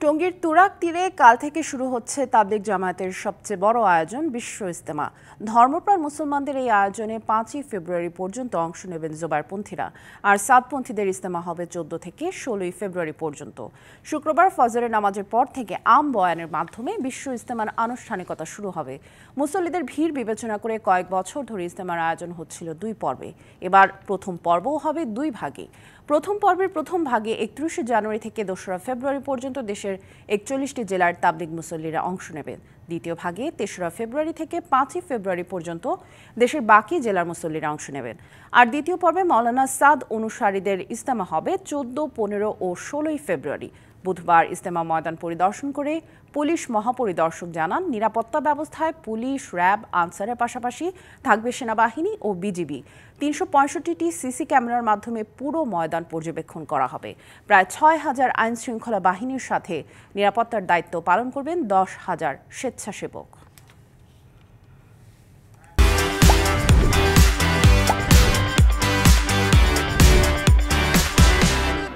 টঙ্গীর তুরাগ তীরে কাল থেকে শুরু হচ্ছে তাবলিগ জামায়াতের সবচেয়ে বড় আয়োজন বিশ্ব ইজতেমা। ধর্মপ্রাণ মুসলমানদের এই আয়োজনে 5ই ফেব্রুয়ারি পর্যন্ত অংশ নেবেন জোবাইরপন্থীরা, আর সাদপন্থীদের ইজতেমা হবে 14 থেকে 16ই ফেব্রুয়ারি পর্যন্ত। শুক্রবার ফজরের নামাজের পর থেকে আম বয়ানের মাধ্যমে বিশ্ব ইজতেমার আনুষ্ঠানিকতা শুরু হবে। মুসল্লিদের ভিড় বিবেচনা করে কয়েক বছর ধরে ইজতেমার আয়োজন হচ্ছিল 2 পর্বে। এবার প্রথম পর্বও হবে 2 ভাগে। প্রথম পর্বের প্রথম ভাগে 31শে জানুয়ারি থেকে 2রা ফেব্রুয়ারি পর্যন্ত দেশের 41টি জেলার তাবলিগ মুসল্লিরা অংশ নেবেন। দ্বিতীয় ভাগে 3রা ফেব্রুয়ারি থেকে 5ই ফেব্রুয়ারি পর্যন্ত দেশের বাকি জেলার মুসল্লিরা অংশ নেবেন। আর দ্বিতীয় পর্বে মাওলানা সাদ অনুসারীদের ইজতেমা হবে 14, 15 ও 16ই ফেব্রুয়ারি। বুধবার ইজতেমা ময়দান পরিদর্শন করে পুলিশ মহাপরিদর্শক জানান, নিরাপত্তা ব্যবস্থায় পুলিশ, র্যাব, আনসারের পাশাপাশি থাকবে সেনাবাহিনী ও বিজিবি। 365টি সিসি ক্যামেরার মাধ্যমে পুরো ময়দান পর্যবেক্ষণ করা হবে। প্রায় 6,000 আইনশৃঙ্খলা বাহিনীর সাথে নিরাপত্তার দায়িত্ব পালন করবেন 10,000 স্বেচ্ছাসেবক।